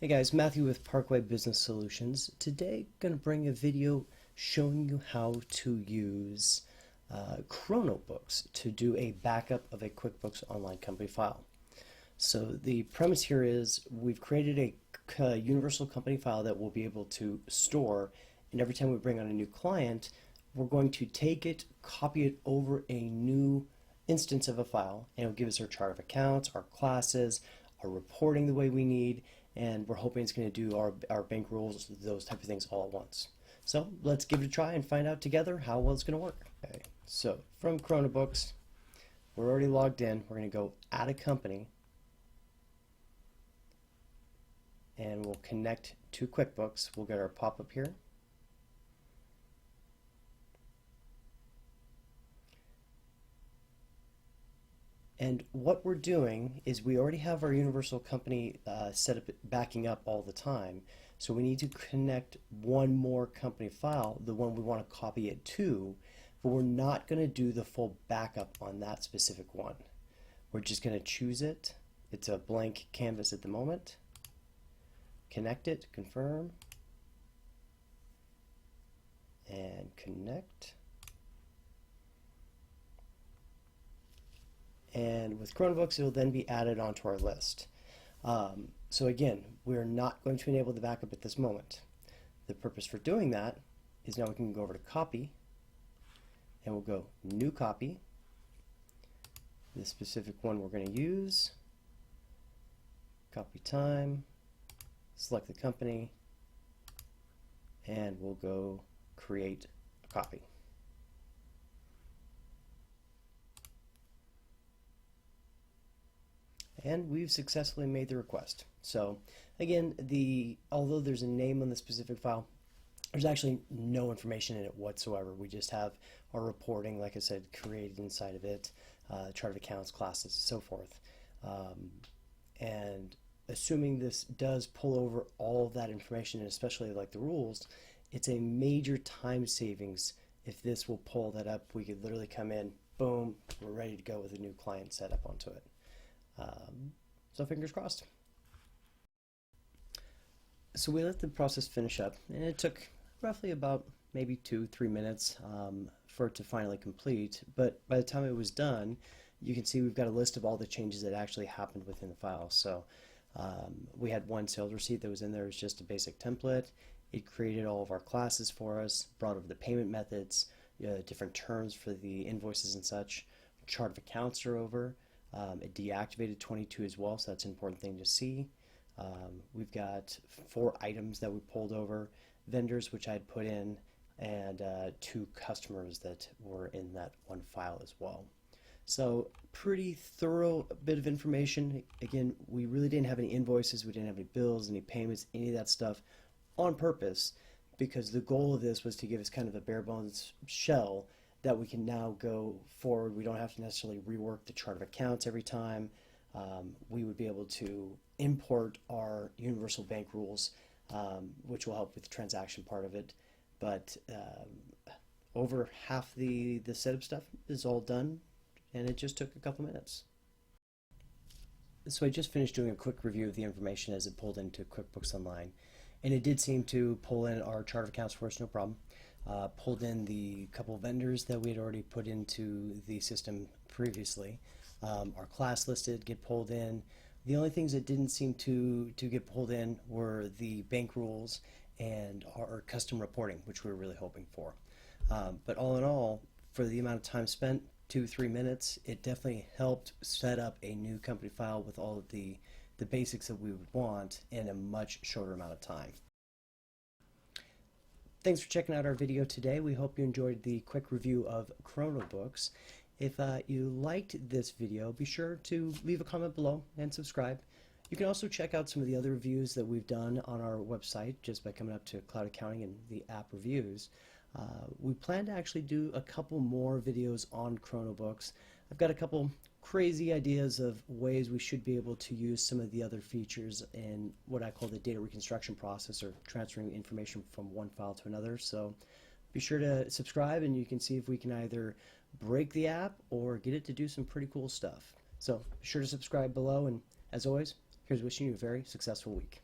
Hey guys, Matthew with Parkway Business Solutions. Today, going to bring a video showing you how to use ChronoBooks to do a backup of a QuickBooks Online Company File. So the premise here is we've created a universal company file that we'll be able to store, and every time we bring on a new client, we're going to take it, copy it over a new instance of a file, and it'll give us our chart of accounts, our classes, our reporting the way we need, and we're hoping it's going to do our bank rules, those type of things all at once. So let's give it a try and find out together how well it's going to work. Okay, so from ChronoBooks, we're already logged in. We're going to go add a company, and we'll connect to QuickBooks. We'll get our pop-up here. And what we're doing is we already have our universal company set up, backing up all the time. So we need to connect one more company file, the one we want to copy it to, but we're not going to do the full backup on that specific one. We're just going to choose it. It's a blank canvas at the moment. Connect it, confirm, and connect. And with ChronoBooks, it will then be added onto our list. So again, we're not going to enable the backup at this moment. The purpose for doing that is now we can go over to copy, and we'll go new copy, the specific one we're going to use, copy time, select the company, and we'll go create a copy. And we've successfully made the request. So again, although there's a name on the specific file, there's actually no information in it whatsoever. We just have our reporting, like I said, created inside of it, chart of accounts, classes, and so forth. And assuming this does pull over all of that information, and especially like the rules, it's a major time savings. If this will pull that up, we could literally come in, boom, we're ready to go with a new client set up onto it. So fingers crossed. So we let the process finish up, and it took roughly about maybe 2-3 minutes for it to finally complete. But by the time it was done, you can see we've got a list of all the changes that actually happened within the file. So we had one sales receipt that was in there. It was just a basic template. It created all of our classes for us, brought over the payment methods, different terms for the invoices and such. Chart of accounts are over. It deactivated 22 as well, so that's an important thing to see. We've got 4 items that we pulled over, vendors which I had put in, and 2 customers that were in that one file as well. So pretty thorough bit of information. Again, we really didn't have any invoices, we didn't have any bills, any payments, any of that stuff on purpose, because the goal of this was to give us kind of a bare bones shell that we can now go forward. We don't have to necessarily rework the chart of accounts every time. We would be able to import our universal bank rules, which will help with the transaction part of it. But over half the setup stuff is all done, and it just took a couple minutes. So I just finished doing a quick review of the information as it pulled into QuickBooks Online, and it did seem to pull in our chart of accounts for us, no problem. Pulled in the couple of vendors that we had already put into the system previously. Our class list did get pulled in. The only things that didn't seem to get pulled in were the bank rules and our custom reporting, which we were really hoping for. But all in all, for the amount of time spent, 2-3 minutes, it definitely helped set up a new company file with all of the basics that we would want in a much shorter amount of time. Thanks for checking out our video today. We hope you enjoyed the quick review of ChronoBooks. If you liked this video, be sure to leave a comment below and subscribe. You can also check out some of the other reviews that we've done on our website just by coming up to Cloud Accounting and the app reviews. We plan to actually do a couple more videos on ChronoBooks. I've got a couple crazy ideas of ways we should be able to use some of the other features in what I call the data reconstruction process, or transferring information from one file to another. So be sure to subscribe, and you can see if we can either break the app or get it to do some pretty cool stuff. So be sure to subscribe below, and as always, here's wishing you a very successful week.